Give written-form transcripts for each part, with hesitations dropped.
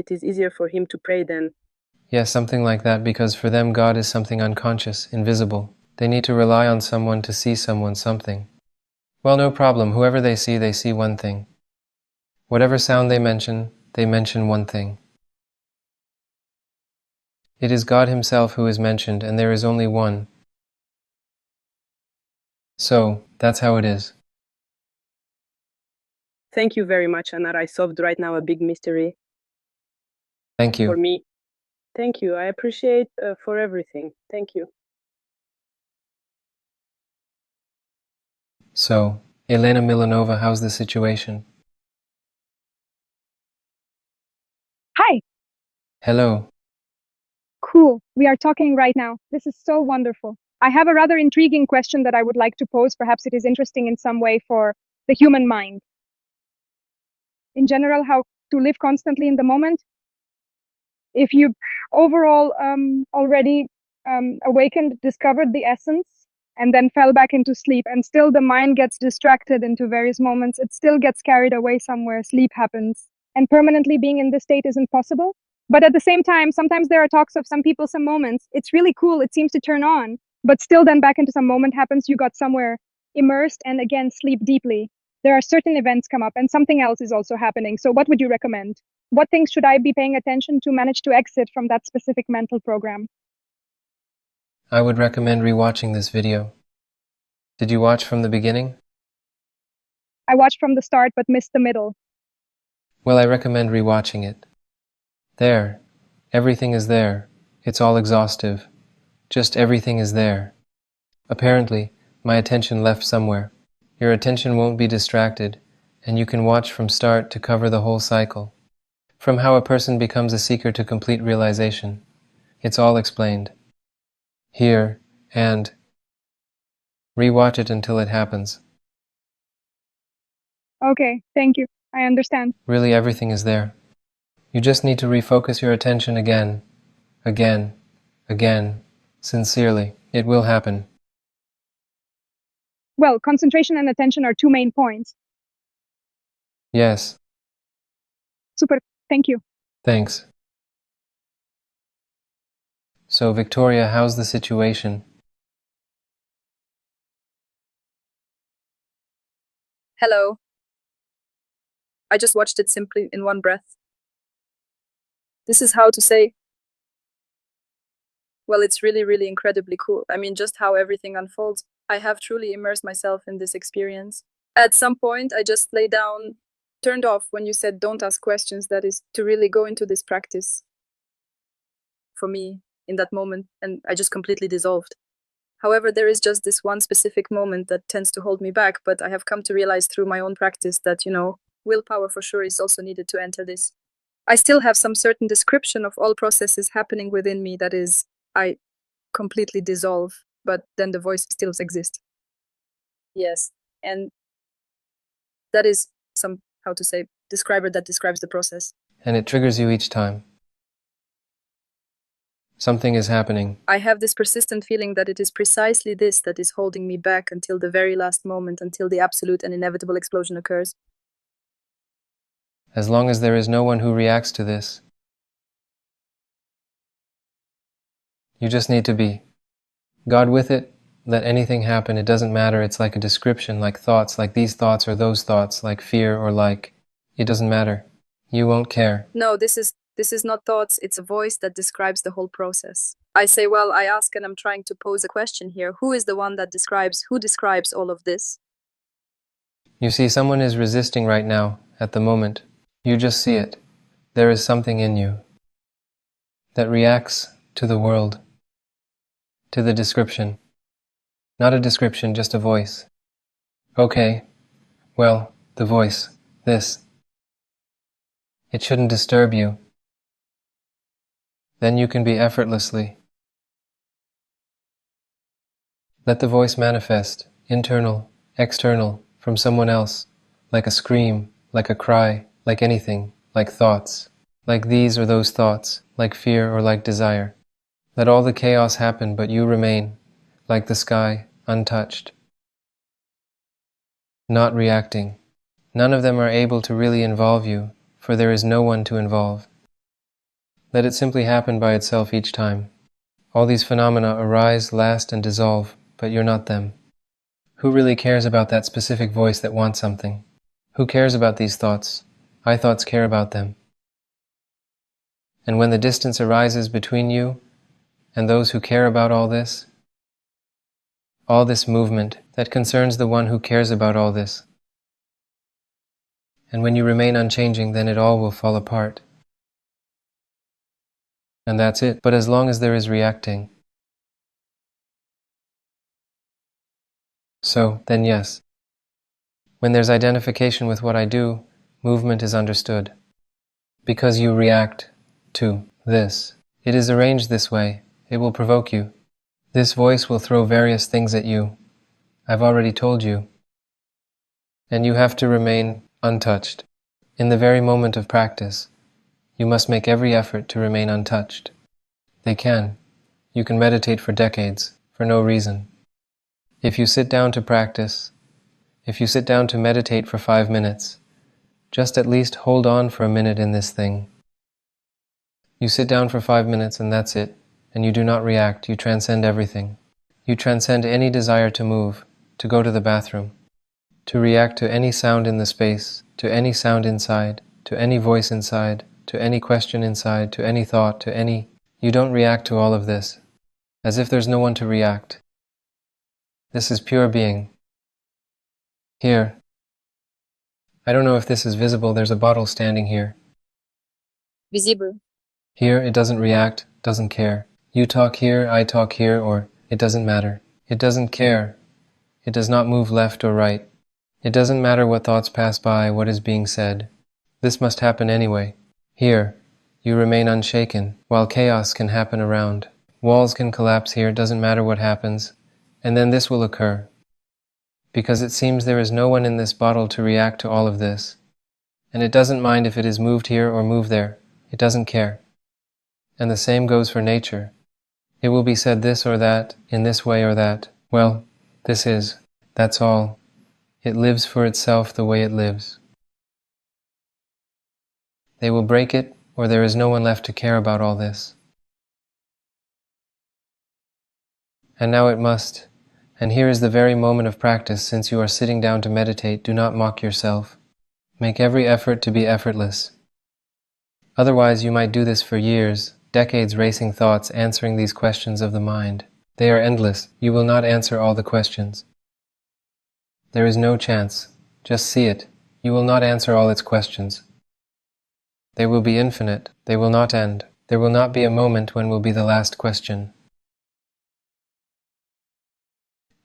it is easier for him to pray than... Yes, something like that, because for them God is something unconscious, invisible. They need to rely on someone to see someone something. Well, no problem. Whoever they see one thing. Whatever sound they mention one thing. It is God Himself who is mentioned, and there is only one. So, that's how it is. Thank you very much, Anar. I solved right now a big mystery. Thank you. For me. Thank you. I appreciate for everything. Thank you. So, Elena Milanova, how's the situation? Hi. Hello. Cool. We are talking right now. This is so wonderful. I have a rather intriguing question that I would like to pose. Perhaps it is interesting in some way for the human mind. In general, how to live constantly in the moment. If you overall already awakened, discovered the essence, and then fell back into sleep, and still the mind gets distracted into various moments, it still gets carried away somewhere, sleep happens, and permanently being in this state isn't possible. But at the same time, sometimes there are talks of some people, some moments, it's really cool, it seems to turn on, but still then back into some moment happens, you got somewhere immersed and again sleep deeply. There are certain events come up and something else is also happening. So what would you recommend? What things should I be paying attention to manage to exit from that specific mental program? I would recommend rewatching this video. Did you watch from the beginning? I watched from the start but missed the middle. Well, I recommend rewatching it. There. Everything is there. It's all exhaustive. Just everything is there. Apparently, my attention left somewhere. Your attention won't be distracted, and you can watch from start to cover the whole cycle. From how a person becomes a seeker to complete realization. It's all explained. Here, and rewatch it until it happens. Okay, thank you. I understand. Really, everything is there. You just need to refocus your attention again, sincerely. It will happen. Well, concentration and attention are two main points. Yes, Super, thank you. thanks. So, Victoria, how's the situation? Hello. I just watched it simply in one breath. This is how to say, well, it's really, really incredibly cool. I mean, just how everything unfolds. I have truly immersed myself in this experience. At some point, I just lay down, turned off when you said don't ask questions. That is to really go into this practice for me in that moment, and I just completely dissolved. However, there is just this one specific moment that tends to hold me back, but I have come to realize through my own practice that, willpower for sure is also needed to enter this. I still have some certain description of all processes happening within me, that is, I completely dissolve, but then the voice still exists. Yes, and that is some, how to say, describer that describes the process. And it triggers you each time. Something is happening. I have this persistent feeling that it is precisely this that is holding me back until the very last moment, until the absolute and inevitable explosion occurs. As long as there is no one who reacts to this, you just need to be God with it. Let anything happen. It doesn't matter. It's like a description, like thoughts, like these thoughts or those thoughts, like fear or like. It doesn't matter. You won't care. No, this is not thoughts, it's a voice that describes the whole process. I say, well, I ask and I'm trying to pose a question here. Who is the one that describes, who describes all of this? You see, someone is resisting right now, at the moment. You just see it. There is something in you that reacts to the world, to the description. Not a description, just a voice. Okay, well, the voice, this. It shouldn't disturb you. Then you can be effortlessly. Let the voice manifest, internal, external, from someone else, like a scream, like a cry, like anything, like thoughts, like these or those thoughts, like fear or like desire. Let all the chaos happen, but you remain, like the sky, untouched. Not reacting. None of them are able to really involve you, for there is no one to involve. Let it simply happen by itself each time. All these phenomena arise, last, and dissolve, but you're not them. Who really cares about that specific voice that wants something? Who cares about these thoughts? I thoughts care about them. And when the distance arises between you and those who care about all this movement that concerns the one who cares about all this, and when you remain unchanging, then it all will fall apart. And that's it. But as long as there is reacting, so then yes, when there's identification with what I do, movement is understood. Because you react to this. It is arranged this way. It will provoke you. This voice will throw various things at you. I've already told you. And you have to remain untouched. In the very moment of practice, you must make every effort to remain untouched. They can. You can meditate for decades, for no reason. If you sit down to practice, if you sit down to meditate for 5 minutes, just at least hold on for a minute in this thing. You sit down for 5 minutes and that's it, and you do not react, you transcend everything. You transcend any desire to move, to go to the bathroom, to react to any sound in the space, to any sound inside, to any voice inside, to any question inside, to any thought, to any... You don't react to all of this, as if there's no one to react. This is pure being. Here. I don't know if this is visible, there's a bottle standing here. Visible. Here, it doesn't react, doesn't care. You talk here, I talk here, or it doesn't matter. It doesn't care. It does not move left or right. It doesn't matter what thoughts pass by, what is being said. This must happen anyway. Here, you remain unshaken, while chaos can happen around. Walls can collapse here, doesn't matter what happens, and then this will occur. Because it seems there is no one in this bottle to react to all of this. And it doesn't mind if it is moved here or moved there. It doesn't care. And the same goes for nature. It will be said this or that, in this way or that. Well, this is. That's all. It lives for itself the way it lives. They will break it, or there is no one left to care about all this. And now it must. And here is the very moment of practice. Since you are sitting down to meditate, do not mock yourself. Make every effort to be effortless. Otherwise, you might do this for years, decades racing thoughts, answering these questions of the mind. They are endless. You will not answer all the questions. There is no chance. Just see it. You will not answer all its questions. They will be infinite. They will not end. There will not be a moment when will be the last question.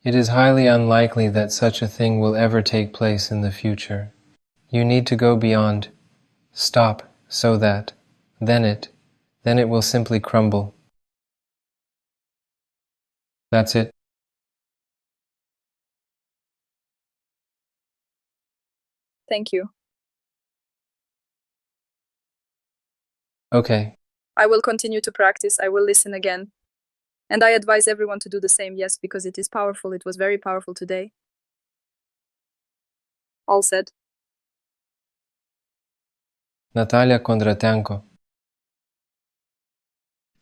It is highly unlikely that such a thing will ever take place in the future. You need to go beyond. Stop, so that. Then it will simply crumble. That's it. Thank you. Okay. I will continue to practice. I will listen again. And I advise everyone to do the same, yes, because it is powerful. It was very powerful today. All said. Natalia Kondratenko.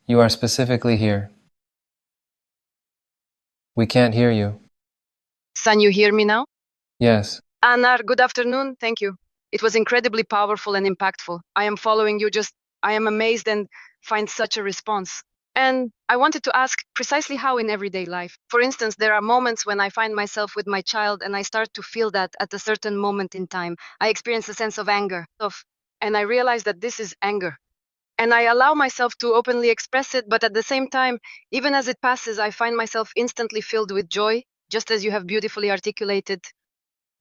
You are specifically here. We can't hear you. Can you hear me now? Yes. Anar, good afternoon. Thank you. It was incredibly powerful and impactful. I am following you, I am amazed and find such a response. And I wanted to ask precisely how in everyday life. For instance, there are moments when I find myself with my child and I start to feel that at a certain moment in time, I experience a sense of anger, and I realize that this is anger. And I allow myself to openly express it, but at the same time, even as it passes, I find myself instantly filled with joy, just as you have beautifully articulated.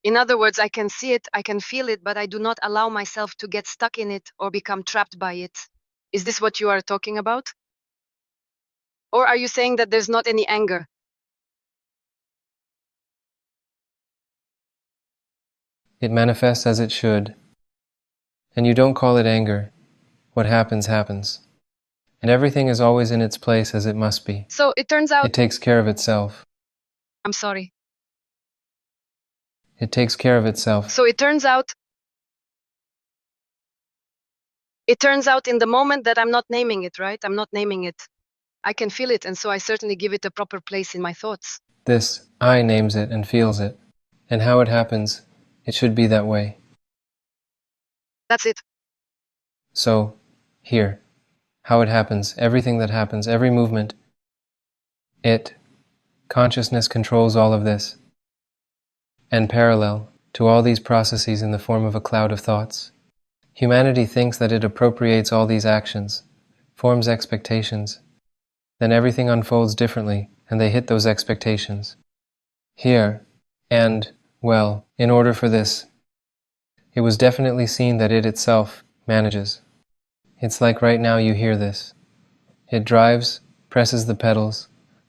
In other words, I can see it, I can feel it, but I do not allow myself to get stuck in it or become trapped by it. Is this what you are talking about? Or are you saying that there's not any anger? It manifests as it should. And you don't call it anger. What happens, happens. And everything is always in its place as it must be. So it turns out... It takes care of itself. I'm sorry. It takes care of itself. So it turns out It turns out in the moment that I'm not naming it, right? I'm not naming it. I can feel it, and so I certainly give it a proper place in my thoughts. This I names it and feels it. And how it happens, it should be that way. That's it. So, here, how it happens, everything that happens, every movement, consciousness controls all of this. And parallel to all these processes in the form of a cloud of thoughts, humanity thinks that it appropriates all these actions, forms expectations, then everything unfolds differently and they hit those expectations. Here, and, well, in order for this, it was definitely seen that it itself manages. It's like right now you hear this. It drives, presses the pedals,